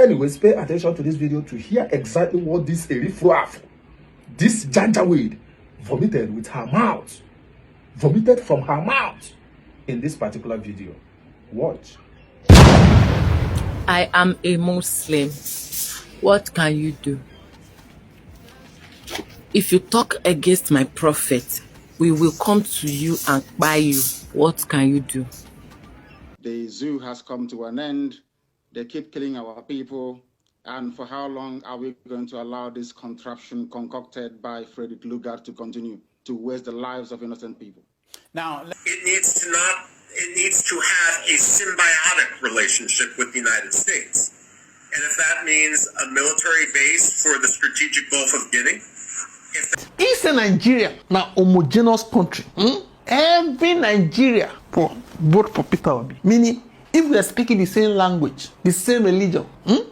Anyways, pay attention to this video to hear exactly what this erifruaf, this janjaweed, vomited with her mouth. Vomited from her mouth in this particular video. Watch. I am a Muslim. What can you do? If you talk against my prophet, we will come to you and buy you. What can you do? The zoo has come to an end. They keep killing our people. And for how long are we going to allow this contraption concocted by Frederick Lugard to continue to waste the lives of innocent people? Now, it needs to have a symbiotic relationship with the United States. And if that means a military base for the strategic Gulf of Guinea, it's a Nigeria, now homogeneous country. Every Nigeria vote for Peter Obi. Meaning, if we are speaking the same language, the same religion,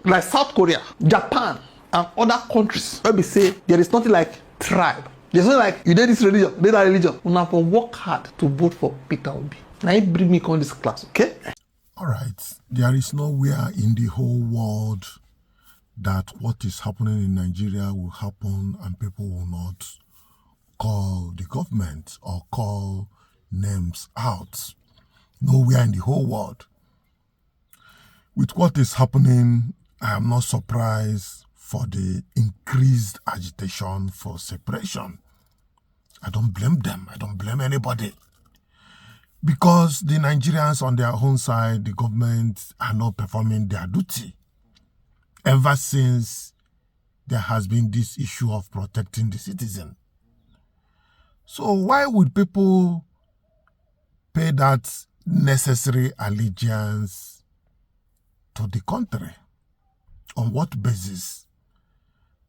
like South Korea, Japan, and other countries, where we say there is nothing like tribe. There's nothing like you did this religion, did that religion. We have to work hard to vote for Peter Obi. Now you bring me on this class, okay? All right. There is nowhere in the whole world that what is happening in Nigeria will happen and people will not call the government or call names out. Nowhere in the whole world. With what is happening, I am not surprised for the increased agitation for separation. I don't blame them. I don't blame anybody. Because the Nigerians on their own side, the government are not performing their duty. Ever since there has been this issue of protecting the citizen. So why would people pay that necessary allegiance to the country? On what basis?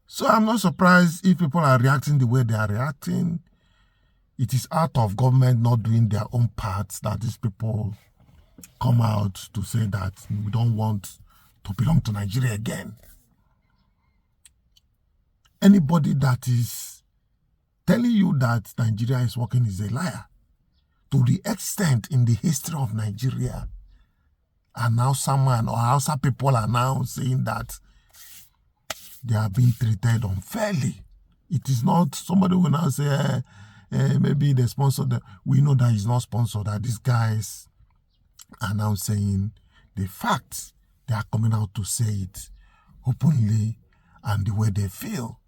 So I'm not surprised if people are reacting the way they are reacting. It is out of government not doing their own parts that these people come out to say that we don't want to belong to Nigeria again. Anybody that is telling you that Nigeria is working is a liar. To the extent in the history of Nigeria, and now someone or Hausa people are now saying that they are being treated unfairly. It is not, somebody will now say, maybe they sponsor them. We know that it's not sponsored, that these guys are now saying the facts. They are coming out to say it openly and the way they feel.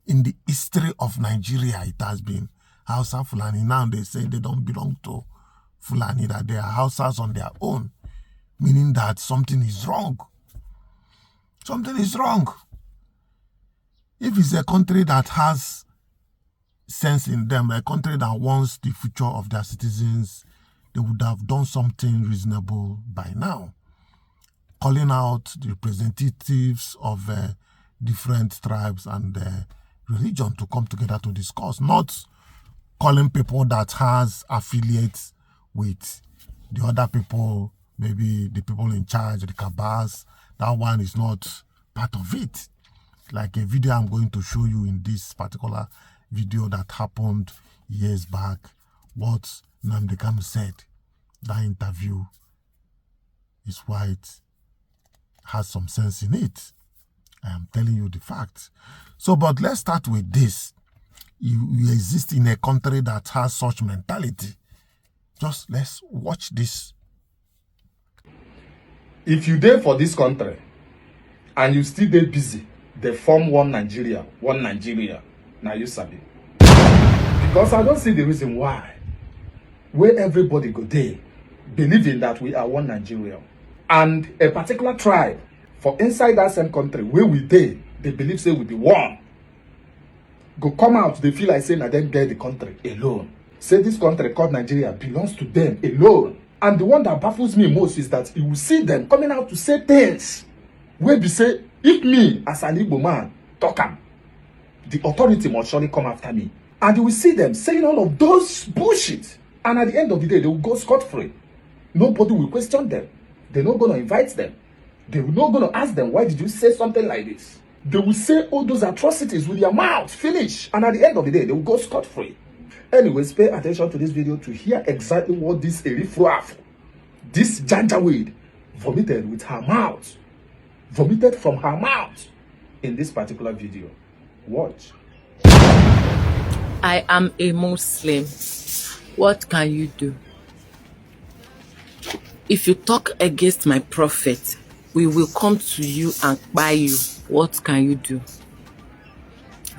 In the history of Nigeria, it has been Hausa Fulani. Now they say they don't belong to Fulani, that they are Hausas on their own, meaning that something is wrong. Something is wrong. If it's a country that has sense in them, a country that wants the future of their citizens, they would have done something reasonable by now. Calling out the representatives of different tribes and religion to come together to discuss, not calling people that has affiliates with the other people, maybe the people in charge, the cabals. That one is not part of it. Like a video I'm going to show you in this particular video that happened years back, what Nnamdi Kanu said. That interview is why it has some sense in it. I am telling you the facts. So, but let's start with this. You exist in a country that has such mentality. Just let's watch this. If you there for this country and you still there busy, they form one Nigeria. Now you sabi. Because I don't see the reason why where everybody go there believing that we are one Nigeria. And a particular tribe for inside that same country where we there, they believe say we be one. Go come out, they feel like saying that them get the country alone. Say this country called Nigeria belongs to them alone. And the one that baffles me most is that you will see them coming out to say things where we say, if me as an Igbo man talk am, the authority must surely come after me. And you will see them saying all of those bullshit. And at the end of the day, they will go scot-free. Nobody will question them. They're not going to invite them. They're not going to ask them, why did you say something like this? They will say all those atrocities with their mouth, finish. And at the end of the day, they will go scot-free. Anyways, pay attention to this video to hear exactly what this erifruaf, this janjaweed, vomited with her mouth. vomited from her mouth in this particular video. Watch. I am a Muslim. What can you do? If you talk against my prophet, we will come to you and buy you. What can you do?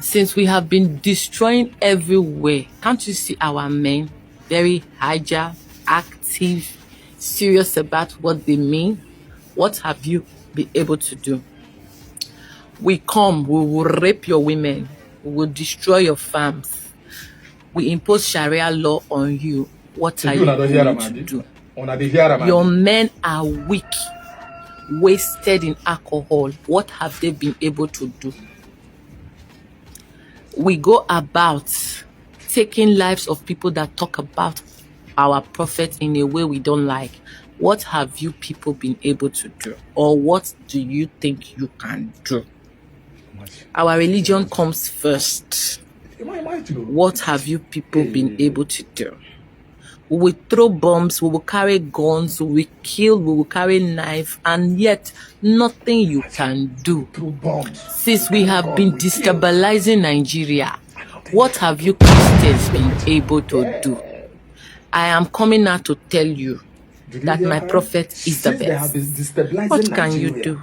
Since we have been destroying everywhere, can't you see our men? Very agile, active, serious about what they mean. What have you been able to do? We come, we will rape your women, we will destroy your farms. We impose Sharia law on you. What are you going to do? Your men are weak, wasted in alcohol. What have they been able to do? We go about taking lives of people that talk about our prophet in a way we don't like. What have you people been able to do? Or what do you think you can do? Our religion comes first. What have you people been able to do? We will throw bombs, we will carry guns, we will kill, we will carry knife, and yet nothing you can do. Since we have been destabilizing Nigeria, what have you Christians been able to do? I am coming out to tell you that my prophet is the best. What can you do?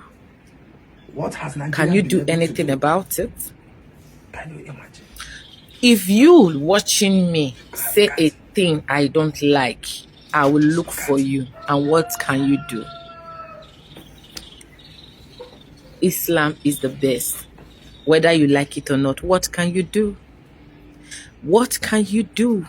Can you do anything about it? Can you imagine? If you watching me say a thing I don't like, I will look for you. And what can you do? Islam is the best. Whether you like it or not, what can you do? What can you do?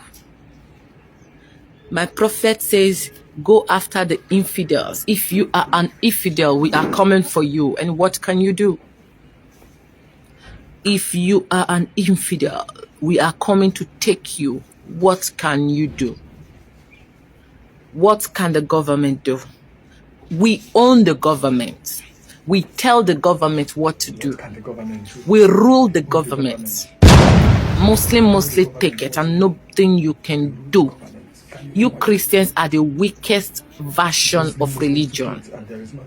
My prophet says, go after the infidels. If you are an infidel, we are coming for you. And what can you do? If you are an infidel, we are coming to take you. What can you do? What can the government do? We own the government. We tell the government what to do. We rule the government. Muslim mostly take it and nothing you can do. You Christians are the weakest version of religion.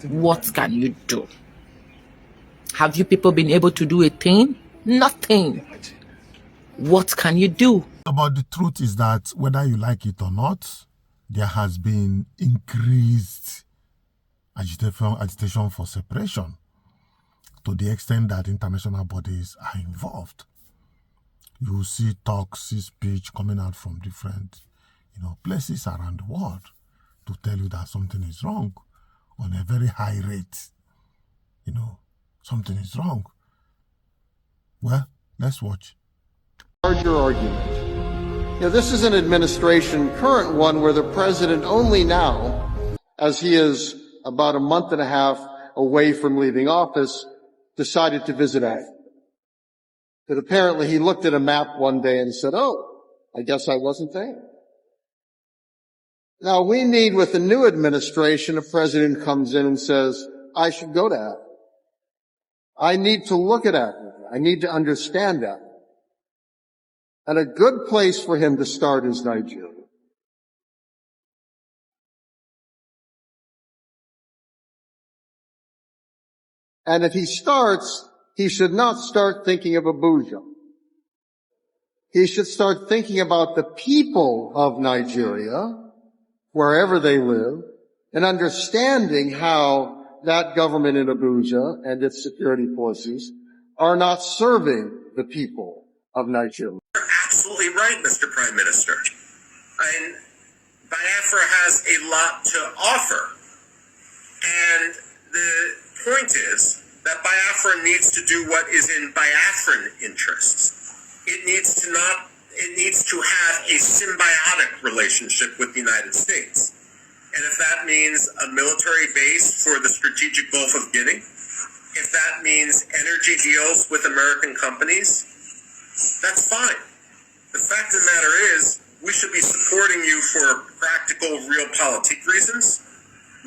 What can you do? Have you people been able to do a thing? Nothing. What can you do? But the truth is that whether you like it or not, there has been increased agitation for separation to the extent that international bodies are involved. You see talks, see speech coming out from different places around the world to tell you that something is wrong on a very high rate. Something is wrong. Well, let's watch. Larger argument. This is an administration, current one, where the president only now, as he is about a month and a half away from leaving office, decided to visit Africa. That apparently he looked at a map one day and said, oh, I guess I wasn't there. Now we need, with the new administration, a president comes in and says, I should go to Africa. I need to look at Africa. I need to understand that. And a good place for him to start is Nigeria. And if he starts, he should not start thinking of Abuja. He should start thinking about the people of Nigeria, wherever they live, and understanding how that government in Abuja and its security forces are not serving the people of Nigeria. You're absolutely right, Mr. Prime Minister. And Biafra has a lot to offer. And the point is that Biafra needs to do what is in Biafran interests. It needs to have a symbiotic relationship with the United States. And if that means a military base for the strategic Gulf of Guinea, if that means energy deals with American companies, that's fine. The fact of the matter is, we should be supporting you for practical, realpolitik reasons.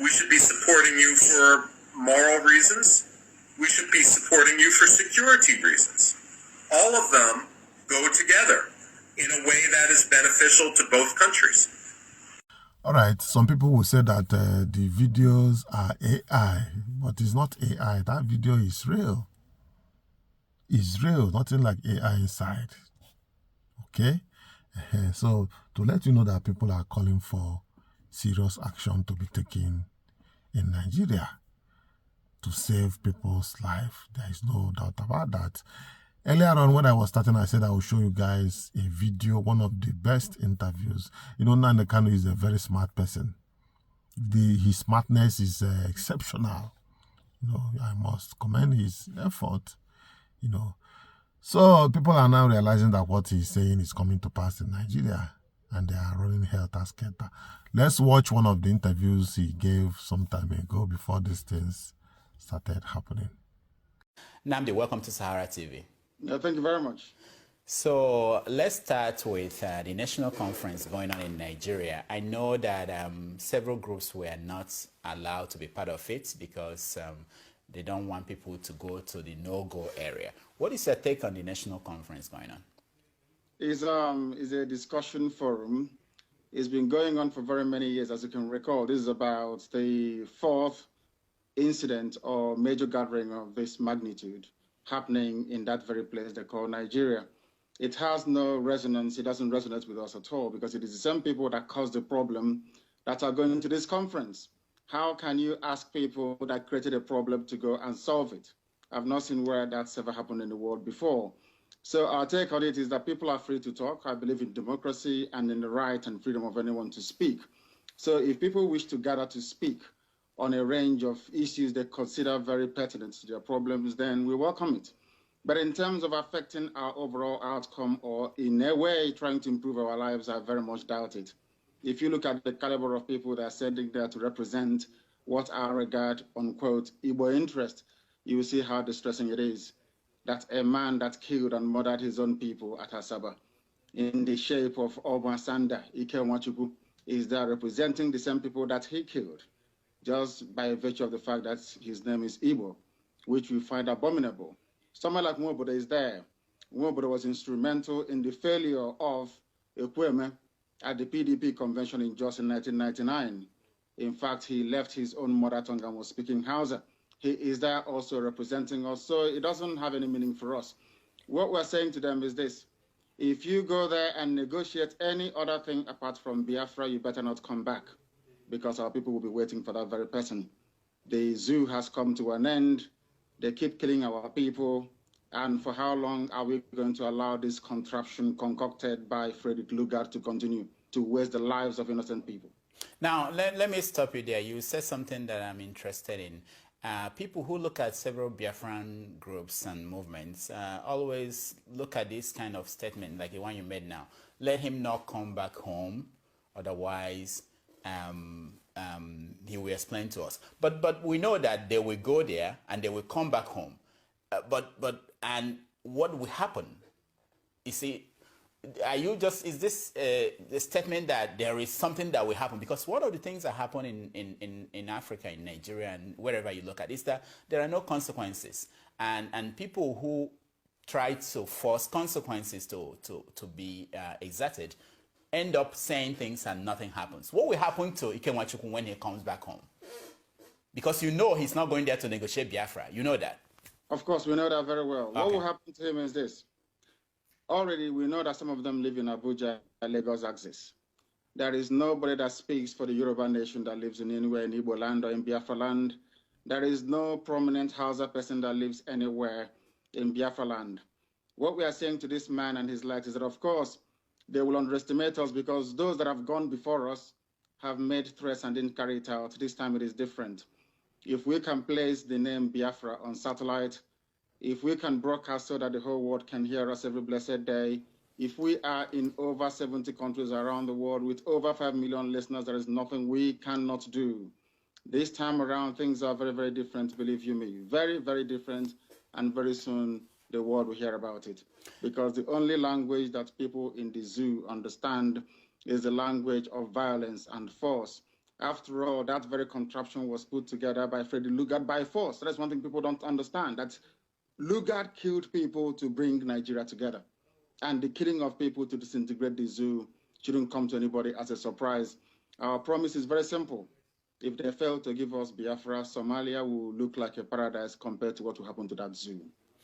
We should be supporting you for moral reasons. We should be supporting you for security reasons. All of them go together in a way that is beneficial to both countries. All right, some people will say that the videos are AI. But it's not AI. That video is real. It's real. Nothing like AI inside. Okay? So to let you know that people are calling for serious action to be taken in Nigeria to save people's life. There is no doubt about that. Earlier on, when I was starting, I said I will show you guys a video, one of the best interviews. You know, Nnamdi Kanu is a very smart person. His smartness is exceptional. You know, I must commend his effort. You know, so people are now realizing that what he's saying is coming to pass in Nigeria, and they are running helter-skelter. Let's watch one of the interviews he gave some time ago before these things started happening. Nnamdi, welcome to Sahara TV. Thank you very much. So let's start with the national conference going on in Nigeria. I know that several groups were not allowed to be part of it because they don't want people to go to the no-go area. What is your take on the national conference going on? It's a discussion forum. It's been going on for very many years, as you can recall. This is about the fourth incident or major gathering of this magnitude happening in that very place they call Nigeria. It has no resonance. It doesn't resonate with us at all because it is the same people that caused the problem that are going into this conference. How can you ask people that created a problem to go and solve it? I've not seen where that's ever happened in the world before. So our take on it is that people are free to talk. I believe in democracy and in the right and freedom of anyone to speak. So if people wish to gather to speak on a range of issues they consider very pertinent to their problems, then we welcome it. But in terms of affecting our overall outcome or in a way trying to improve our lives, I very much doubt it. If you look at the caliber of people that are sending there to represent what I regard, unquote, Igbo interest, you will see how distressing it is that a man that killed and murdered his own people at Asaba in the shape of Obasanjo Ike Nwachukwu is there representing the same people that he killed, just by virtue of the fact that his name is Igbo, which we find abominable. Someone like Nwobodo is there. Nwobodo was instrumental in the failure of Ekweme at the PDP convention in Jos in 1999. In fact, he left his own mother tongue and was speaking Hausa. He is there also representing us, so it doesn't have any meaning for us. What we're saying to them is this: if you go there and negotiate any other thing apart from Biafra, you better not come back, because our people will be waiting for that very person. The zoo has come to an end. They keep killing our people. And for how long are we going to allow this contraption concocted by Frederick Lugard to continue to waste the lives of innocent people? Now, let me stop you there. You said something that I'm interested in. People who look at several Biafran groups and movements always look at this kind of statement, like the one you made now. Let him not come back home, otherwise he will explain to us. But we know that they will go there and they will come back home. And what will happen? You see, is this a statement that there is something that will happen? Because one of the things that happen in Africa, in Nigeria, and wherever you look at, is that there are no consequences. And people who try to force consequences to be exerted end up saying things and nothing happens. What will happen to Ike Nwachukwu when he comes back home? Because you know he's not going there to negotiate Biafra. You know that. Of course, we know that very well. Okay. What will happen to him is this. Already, we know that some of them live in Abuja and Lagos axis. There is nobody that speaks for the Yoruba nation that lives in anywhere in Igbo land or in Biafra land. There is no prominent Hausa person that lives anywhere in Biafra land. What we are saying to this man and his likes is that, of course, they will underestimate us because those that have gone before us have made threats and didn't carry it out. This time it is different. If we can place the name Biafra on satellite, if we can broadcast so that the whole world can hear us every blessed day, if we are in over 70 countries around the world with over 5 million listeners, there is nothing we cannot do. This time around, things are very, very different, believe you me. Very, very different, and very soon the world will hear about it. Because the only language that people in the zoo understand is the language of violence and force. After all, that very contraption was put together by Frederick Lugard by force. That's one thing people don't understand, that Lugard killed people to bring Nigeria together. And the killing of people to disintegrate the zoo shouldn't come to anybody as a surprise. Our promise is very simple. If they fail to give us Biafra, Somalia will look like a paradise compared to what will happen to that zoo.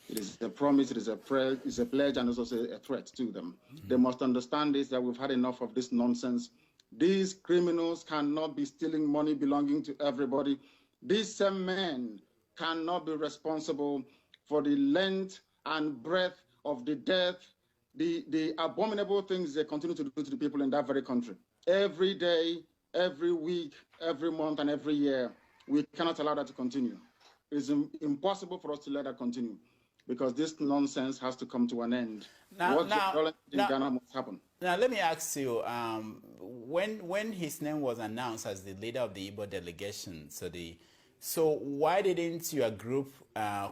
It is a promise, it is a prayer, it's a pledge, and it's also a threat to them. They must understand this, that we've had enough of this nonsense. These criminals cannot be stealing money belonging to everybody. These same men cannot be responsible for the length and breadth of the death, the abominable things they continue to do to the people in that very country. Every day, every week, every month, and every year, we cannot allow that to continue. It's impossible for us to let that continue because this nonsense has to come to an end. What in Ghana must happen. Now, let me ask you, when his name was announced as the leader of the Igbo delegation, so why didn't your group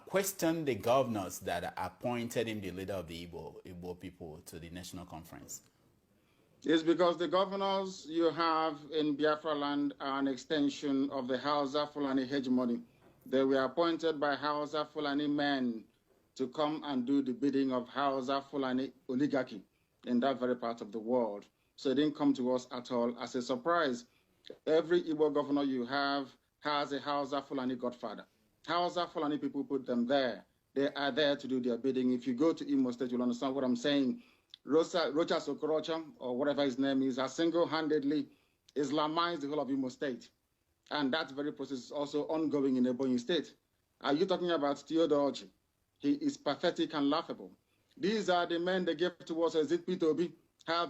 question the governors that appointed him the leader of the Igbo people to the national conference? It's because the governors you have in Biafra land are an extension of the Hausa Fulani hegemony. They were appointed by Hausa Fulani men to come and do the bidding of Hausa Fulani oligarchy in that very part of the world. So it didn't come to us at all as a surprise. Every Igbo governor you have has a Hausa Fulani godfather. Hausa Fulani people put them there. They are there to do their bidding. If you go to Imo State, you'll understand what I'm saying. Rocha Sokorocha, or whatever his name is, has single-handedly Islamized the whole of Imo State. And that very process is also ongoing in Ebonyi State. Are you talking about Theodore Oji? He is pathetic and laughable. These are the men they gave to us as Peter Obi.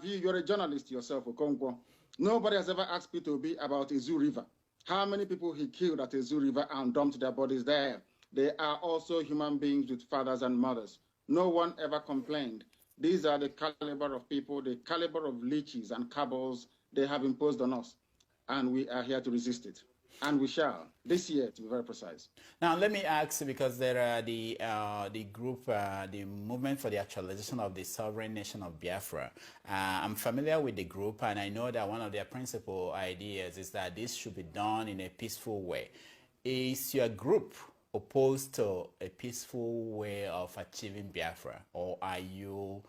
You're a journalist yourself, Okonkwo. Nobody has ever asked Peter Obi about Izu River. How many people he killed at Izu River and dumped their bodies there? They are also human beings with fathers and mothers. No one ever complained. These are the caliber of people, the caliber of leeches and cabals they have imposed on us. And we are here to resist it. And we shall, this year, to be very precise. Now, let me ask, because there are the group, the Movement for the Actualization of the Sovereign Nation of Biafra. I'm familiar with the group, and I know that one of their principal ideas is that this should be done in a peaceful way. Is your group opposed to a peaceful way of achieving Biafra, or are you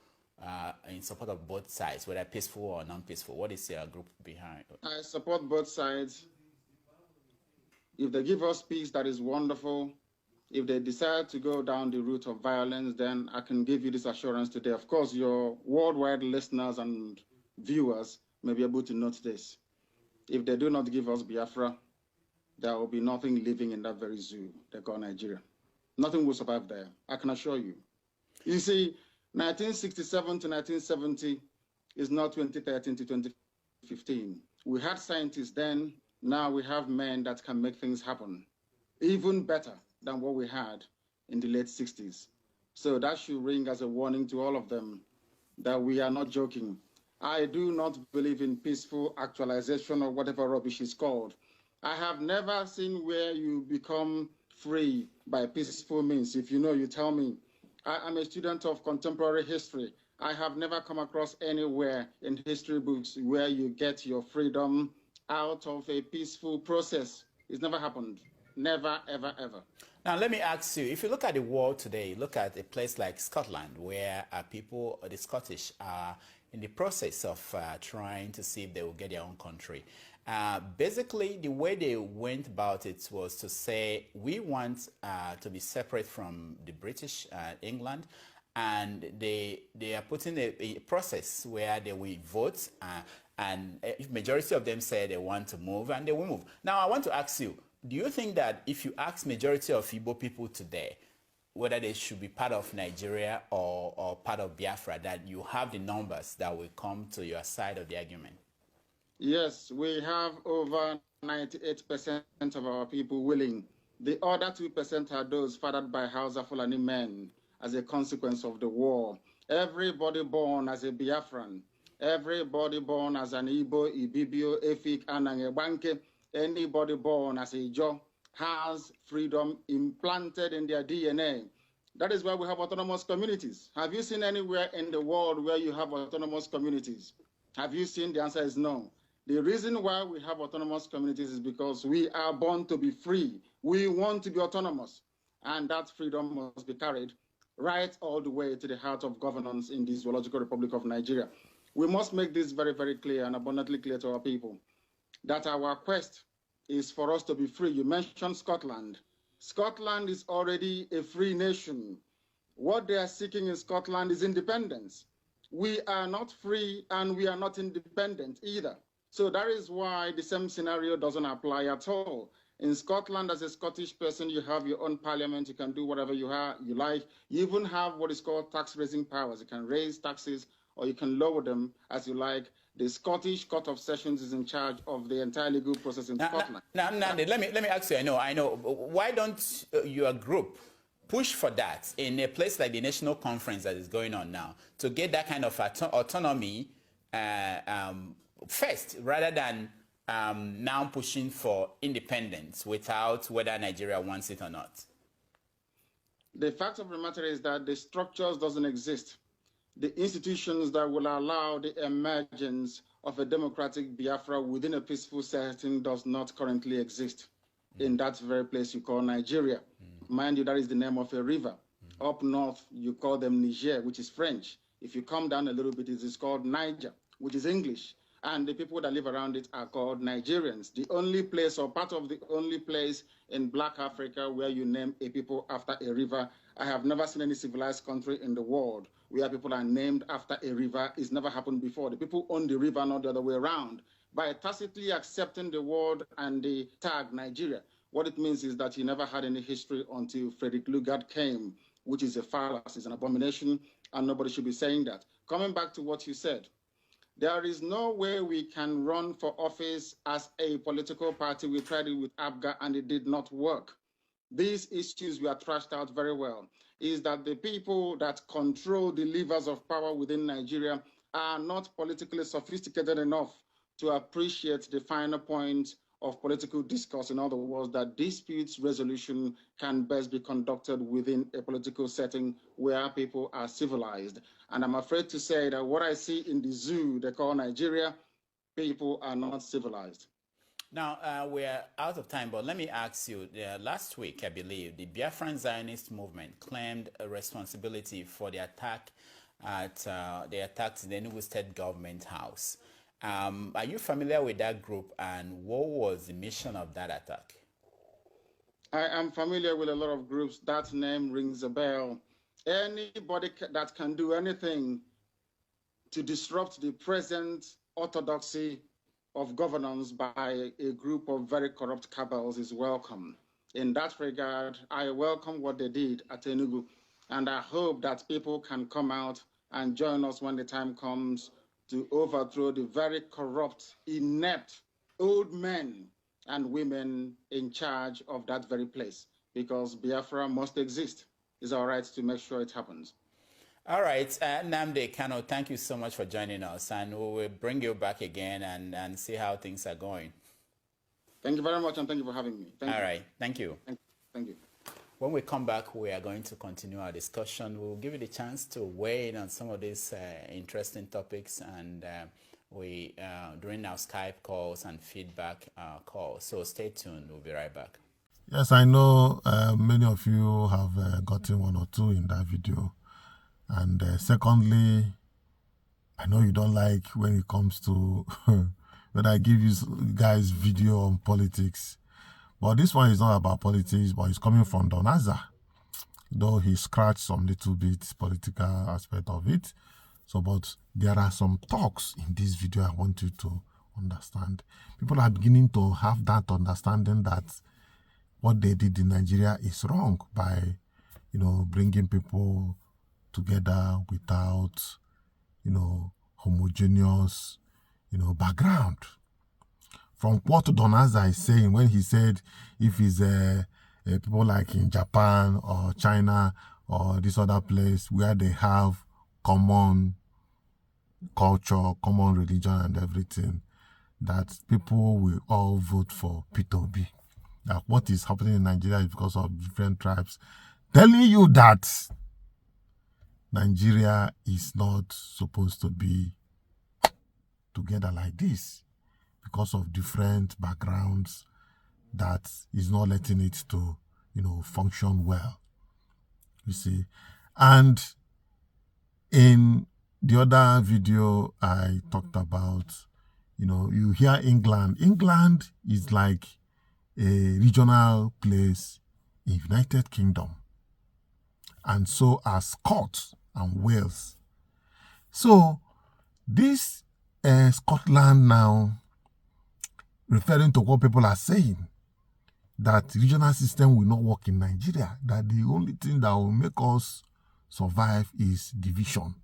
in support of both sides, whether peaceful or non-peaceful? What is your group behind? I support both sides. If they give us peace, that is wonderful. If they decide to go down the route of violence, then I can give you this assurance today. Of course, your worldwide listeners and viewers may be able to note this. If they do not give us Biafra, there will be nothing living in that very zoo they call Nigeria. Nothing will survive there, I can assure you. You see, 1967 to 1970 is not 2013 to 2015. We had scientists then. Now we have men that can make things happen, even better than what we had in the late 60s. So that should ring as a warning to all of them that we are not joking. I do not believe in peaceful actualization or whatever rubbish is called. I have never seen where you become free by peaceful means. If you know, you tell me. I'm a student of contemporary history. I have never come across anywhere in history books where you get your freedom out of a peaceful process. It's never happened. Never, ever, ever. Now, let me ask you, if you look at the world today, look at a place like Scotland, where people, the Scottish, are in the process of trying to see if they will get their own country. Basically, the way they went about it was to say, we want to be separate from the British England, and they are putting a process where they will vote, and if majority of them say they want to move, and they will move. Now, I want to ask you, do you think that if you ask majority of Igbo people today whether they should be part of Nigeria or part of Biafra, that you have the numbers that will come to your side of the argument? Yes, we have over 98% of our people willing. The other 2% are those fathered by Hausa Fulani men as a consequence of the war. Everybody born as a Biafran, everybody born as an Igbo, Ibibio, Efik, Anangebanke, anybody born as a Jo has freedom implanted in their DNA. That is why we have autonomous communities. Have you seen anywhere in the world where you have autonomous communities? Have you seen? The answer is no. The reason why we have autonomous communities is because we are born to be free. We want to be autonomous. And that freedom must be carried right all the way to the heart of governance in the Zoological Republic of Nigeria. We must make this very, very clear and abundantly clear to our people that our quest is for us to be free. You mentioned Scotland. Scotland is already a free nation. What they are seeking in Scotland is independence. We are not free and we are not independent either. So that is why the same scenario doesn't apply at all. In Scotland, as a Scottish person, you have your own parliament. You can do whatever you like. You even have what is called tax-raising powers. You can raise taxes or you can lower them as you like. The Scottish Court of Sessions is in charge of the entire legal process in Scotland. Now, Nnamdi, let me ask you. I know. Why don't your group push for that in a place like the national conference that is going on now to get that kind of autonomy first, rather than now pushing for independence without whether Nigeria wants it or not? The fact of the matter is that the structures doesn't exist. The institutions that will allow the emergence of a democratic Biafra within a peaceful setting does not currently exist in that very place you call Nigeria. Mind you, that is the name of a river. Up north, you call them Niger, which is French. If you come down a little bit, it is called Niger, which is English. And the people that live around it are called Nigerians. The only place, or part of the only place in Black Africa where you name a people after a river. I have never seen any civilized country in the world where people are named after a river. It's never happened before. The people own the river, not the other way around. By tacitly accepting the word and the tag Nigeria, what it means is that you never had any history until Frederick Lugard came, which is a fallacy, it's an abomination, and nobody should be saying that. Coming back to what you said, there is no way we can run for office as a political party. We tried it with ABGA and it did not work. These issues were trashed out very well. Is that the people that control the levers of power within Nigeria are not politically sophisticated enough to appreciate the finer point of political discourse. In other words, that disputes resolution can best be conducted within a political setting where people are civilized. And I'm afraid to say that what I see in the zoo they call Nigeria, people are not civilized. Now, we're out of time, but let me ask you, last week, I believe, the Biafran Zionist movement claimed a responsibility for the attack at the Enugu State Government House. Are you familiar with that group, and what was the mission of that attack? I am familiar with a lot of groups. That name rings a bell. Anybody that can do anything to disrupt the present orthodoxy of governance by a group of very corrupt cabals is welcome. In that regard, I welcome what they did at Enugu, and I hope that people can come out and join us when the time comes to overthrow the very corrupt, inept old men and women in charge of that very place, because Biafra must exist. It's our right to make sure it happens. All right, Nnamdi, Kanu, thank you so much for joining us, and we will bring you back again and see how things are going. Thank you very much, and thank you for having me. All right, thank you. Thank you. When we come back, we are going to continue our discussion. We'll give you the chance to weigh in on some of these interesting topics, and during our Skype calls and feedback calls. So stay tuned. We'll be right back. Yes, I know many of you have gotten one or two in that video. And secondly, I know you don't like when it comes to when I give you guys video on politics. But this one is not about politics, but it's coming from Donaza. Though he scratched some little bit political aspect of it. So, but there are some talks in this video I want you to understand. People are beginning to have that understanding that what they did in Nigeria is wrong by, bringing people together without, homogeneous, background. From what Donaza is saying, when he said if it's people like in Japan or China or this other place where they have common culture, common religion and everything, that people will all vote for P2B. That what is happening in Nigeria is because of different tribes. Telling you that Nigeria is not supposed to be together like this because of different backgrounds that is not letting it to, function well. You see. And in the other video I talked about, you hear England. England is like a regional place in United Kingdom, and so are Scots and Wales. So this Scotland now, referring to what people are saying, that regional system will not work in Nigeria, that the only thing that will make us survive is division.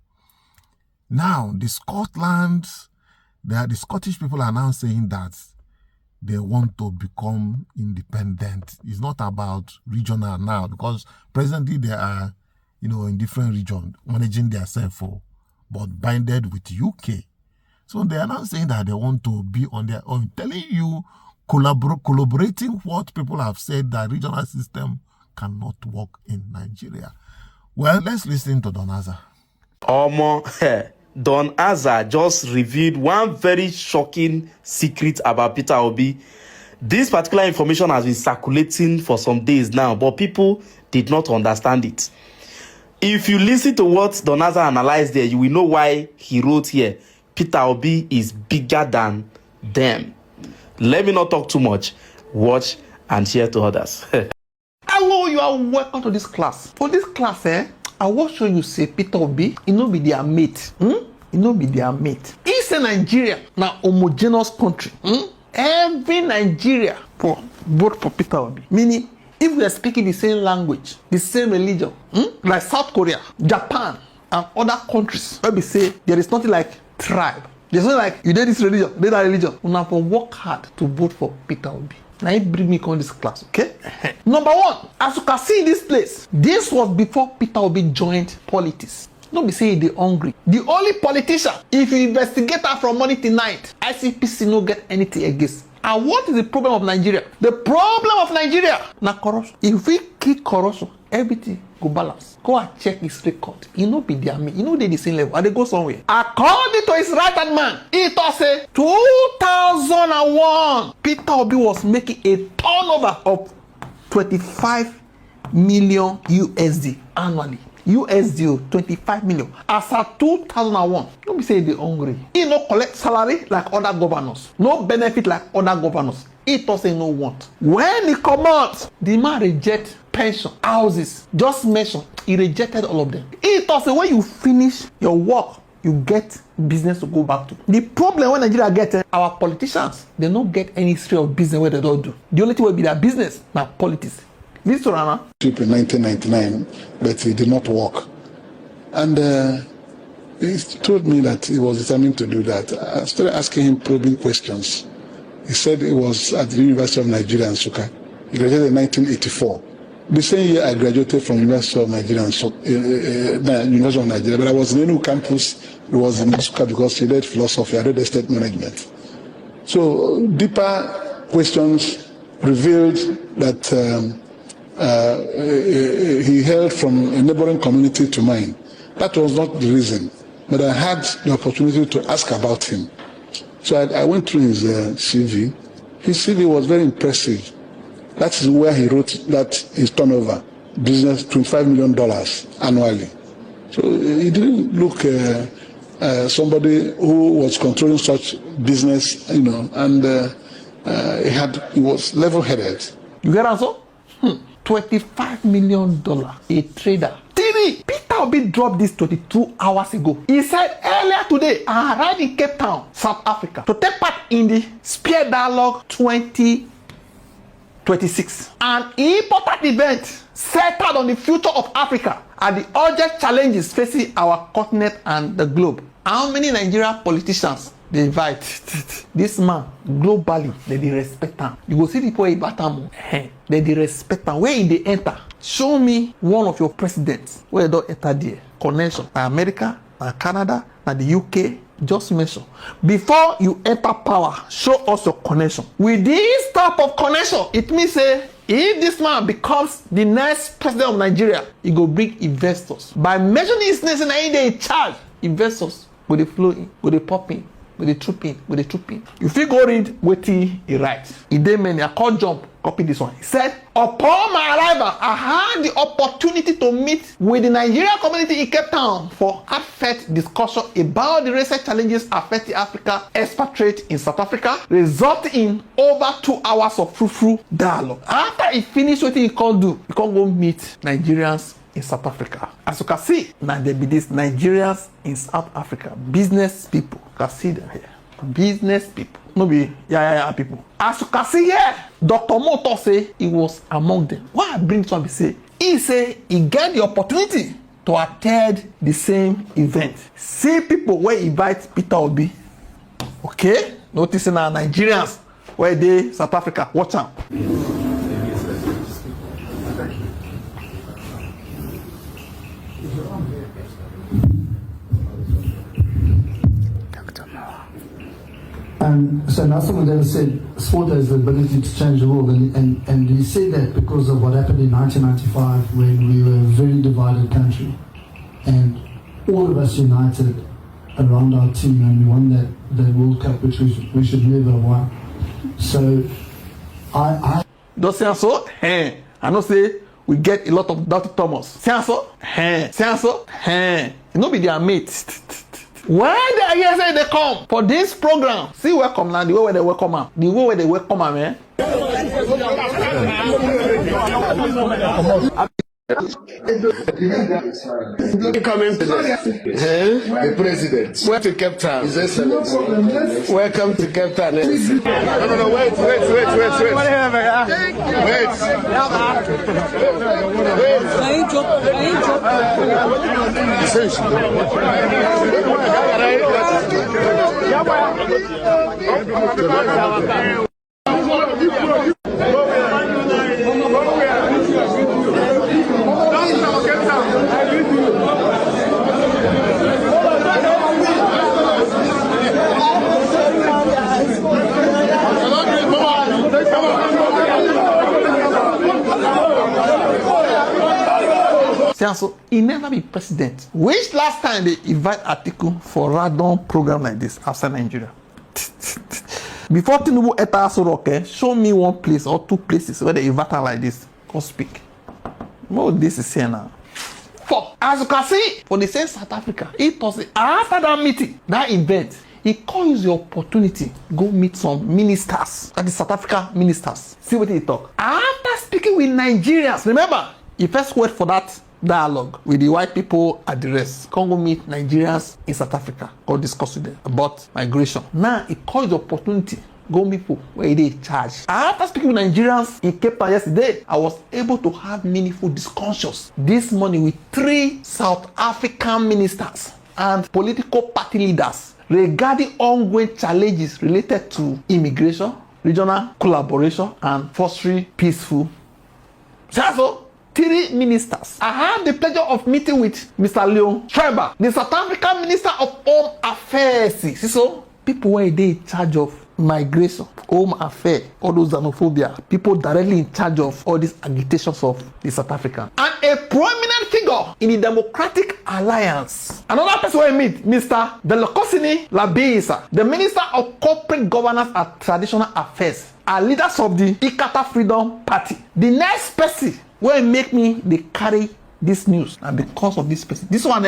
Now, the Scottish people are now saying that they want to become independent. It's not about regional now, because presently they are, in different regions, managing themselves, but binded with UK. So they are now saying that they want to be on their own, telling you, collaborating what people have said, that regional system cannot work in Nigeria. Well, let's listen to Don Azar. Don Azar just revealed one very shocking secret about Peter Obi. This particular information has been circulating for some days now, but people did not understand it. If you listen to what Don Azar analyzed there, you will know why he wrote here, Peter Obi is bigger than them. Let me not talk too much. Watch and share to others. Hello, you are welcome to this class. For this class, I will show you say Peter Obi, he no be their mate. He no be their mate. He say Nigeria na homogeneous country. Every Nigeria vote for Peter Obi. Meaning, if we are speaking the same language, the same religion, like South Korea, Japan, and other countries, where we say there is nothing like tribe. There's nothing like you did this religion, did that religion. You have to work hard to vote for Peter Obi. Now you bring me on this class, okay? Number one, as you can see in this place, this was before Peter Obi joined politics. Don't be saying they're hungry. The only politician, if you investigate her from morning till night, ICPC no get anything against. And what is the problem of Nigeria? The problem of Nigeria na corruption. If we kick corruption, everything go balance. Go and check his record. He no be their me. He no dey the same level. And they go somewhere. According to his right-hand man, he thought say 2001, Peter Obi was making a turnover of 25 million USD annually. USD 25 million. As at 2001, don't be saying they hungry. He no collect salary like other governors. No benefit like other governors. He thought say no want. When he come out, the man reject pension, houses, just mention. He rejected all of them. He thought say when you finish your work, you get business to go back to. The problem when Nigeria get, our politicians, they don't get any history of business where they don't do. The only thing will be their business, not politics. This Rana. In 1999, but it did not work. And he told me that he was determined to do that. I started asking him probing questions. He said he was at the University of Nigeria in Nsukka. He graduated in 1984. The same year I graduated from University of Nigeria, University of Nigeria, but I was in Enugu campus. It was in Nsukka because he did philosophy, I did estate management. So deeper questions revealed that he hailed from a neighboring community to mine. That was not the reason, but I had the opportunity to ask about him. So I went through his CV. His CV was very impressive. That is where he wrote that his turnover, business, $25 million annually. So he didn't look somebody who was controlling such business, and he was level-headed. You get answer? $25 million, a trader. TV, Peter Obi dropped this 22 hours ago. He said earlier today, I arrived in Cape Town, South Africa, to take part in the Spear Dialogue 2026. An important event centered on the future of Africa and the urgent challenges facing our continent and the globe. How many Nigerian politicians they invite? This man, globally, they respect him. You go see the people about him. They respect him. Where they enter? Show me one of your presidents where they don't enter there. Connection. America, Canada, and the UK. Just mention. Before you enter power, show us your connection. With this type of connection, it means if this man becomes the next president of Nigeria, he go bring investors. By measuring his nation, they charge investors with the flow in, with the pop in, with the troop in. You feel go read what he write. He dey many. I call jump. Copy this one. He said, upon my arrival, I had the opportunity to meet with the Nigerian community in Cape Town for heartfelt discussion about the recent challenges affecting Africa expatriates in South Africa, resulting in over 2 hours of fruitful dialogue. After he finished what he can't do, he can't go meet Nigerians in South Africa. As you can see, now there be these Nigerians in South Africa, business people. You can see them here. Business people. No be people. As you can see here, Dr. Moto say he was among them. Why I bring this one be say? He say he get the opportunity to attend the same event. See people where invite Peter Obi. Okay? Noticing our Nigerians where they South Africa. Watch out. And so Nelson Mandela said sport has the ability to change the world, and he said that because of what happened in 1995 when we were a very divided country, and all of us united around our team and we won that World Cup, which we should never have won. So I don't say so. Hey, I know say we get a lot of Dr. Thomas. Say so. Hey, say so. Hey, you know be their mates. When they hear say they come for this program, see welcome now, the way where they welcome them. The way where they welcome them, man. Coming to the president. Where to Cape Town? His Excellency. Welcome to Cape Town. No, wait. So he never be president. Which last time they invite Atiku for random program like this outside Nigeria? Before Tinubu enter Aso Rock, show me one place or 2 places where they invite her like this. Go speak. What this is here now? For as you can see, for the same South Africa, it was after that meeting, that event, he calls the opportunity go meet some ministers, that is South Africa ministers. See what he talk. After speaking with Nigerians, remember, he first went for that dialogue with the white people at the rest. Come go meet Nigerians in South Africa or discuss with them about migration. Now he calls the opportunity go meet people where they charge. After speaking with Nigerians in Cape Town yesterday, I was able to have meaningful discussions this morning with 3 South African ministers and political party leaders regarding ongoing challenges related to immigration, regional collaboration, and fostering peaceful. So 3 ministers. I had the pleasure of meeting with Mr. Leon Schreiber, the South African Minister of Home Affairs. See, so people where they in charge of migration, home affairs, all those xenophobia, people directly in charge of all these agitations of the South African. And a prominent figure in the Democratic Alliance. Another person I meet, Mr. Delokosini Labisa, the Minister of Corporate Governance and Traditional Affairs, and leaders of the Ikata Freedom Party. The next person will make me they carry this news, and because of this person, this one,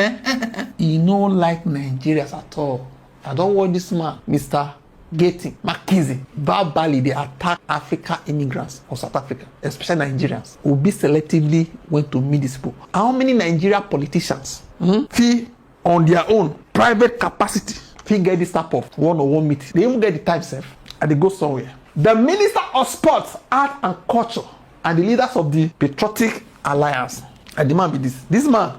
he no like Nigerians at all. I don't want this man, Mr. Getting McKinsey, verbally they attack African immigrants from South Africa, especially Nigerians, who be selectively went to meet these people. How many Nigerian politicians feel on their own private capacity feel get this type of one-on-one meeting? They even get the time safe and they go somewhere. The Minister of Sports, Art and Culture, and the leaders of the Patriotic Alliance, and the man be this man.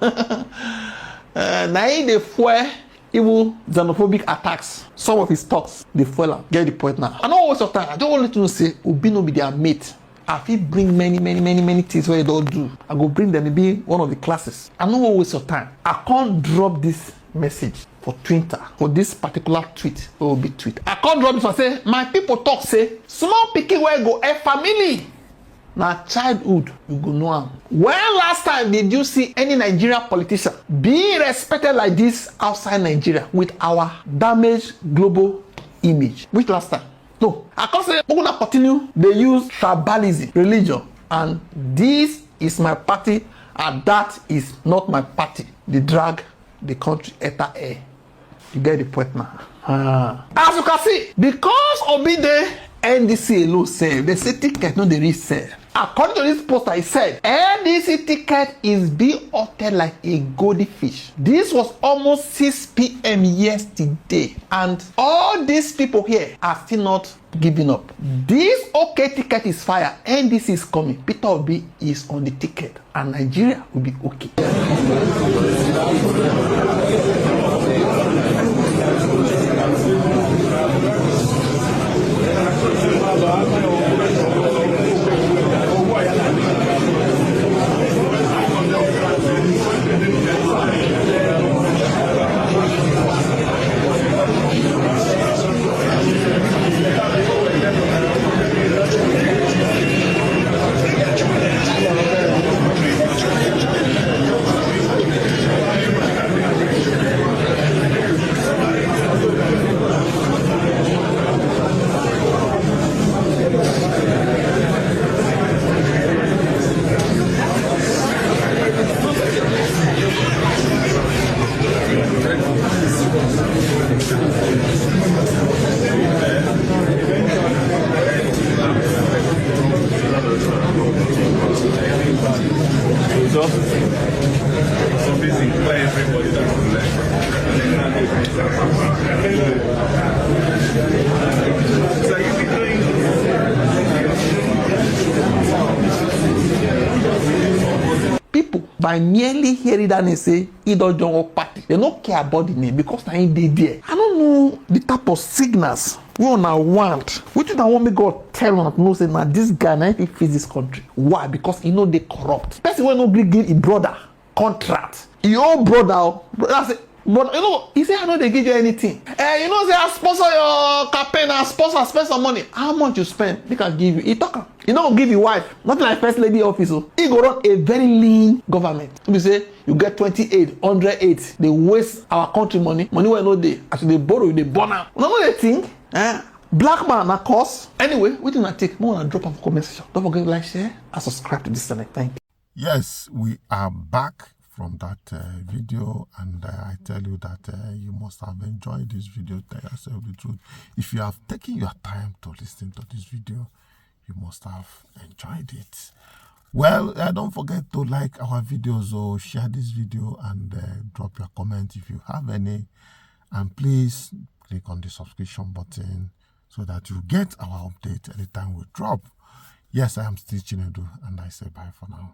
Now they fuel evil xenophobic attacks. Some of his talks, they fuel. Get the point now. I don't waste your time. I don't want you to say Obi no be their mate. I feel bring many things where you don't do. I go bring them to be one of the classes. I don't want waste your time. I can't drop this message for Twitter for this particular tweet. It will be tweet. I can't drop this and say my people talk say small pikin where go a family. Now childhood, you go know am. When last time did you see any Nigerian politician being respected like this outside Nigeria with our damaged global image? Which last time? No, I can't say we're gonna continue. They use tribalism, religion, and this is my party, and that is not my party. They drag the country enter air. You get the point now. As you can see, because Obide NDC alone sell, they say ticket no dey resell. According to this poster, it said NDC ticket is being altered like a goldfish. This was almost 6 p.m. yesterday, and all these people here are still not giving up. This okay ticket is fire. NDC is coming. Peter Obi is on the ticket, and Nigeria will be okay. People, by merely hearing that name say Idojonwo party, they don't care about the name because they ain't there. I don't know the type of signals we wanna want. Which one I want me God tell one know say now this guy now he face this country. Why? Because he know they corrupt. Person when no gree give his brother contract. Your own brother say, but you know, he say I know they give you anything. You know, say I sponsor your campaign, I spend some money. How much you spend? They can give you. He talk. He don't give your wife. Nothing like first lady office. So he go run a very lean government. You say you get 28, 108. They waste our country money. Money where no day. As they borrow, they burn out. You know they think? Black man, of course. Anyway, we do not take more than drop of comment section. Don't forget to like, share, and subscribe to this channel. Thank you. Yes, we are back from that video, and I tell you that you must have enjoyed this video. Tell yourself the truth. If you have taken your time to listen to this video, you must have enjoyed it. Well, don't forget to like our videos or share this video and drop your comment if you have any, and please click on the subscription button so that you get our update anytime we drop. Yes, I am still Chinedu, and I say bye for now.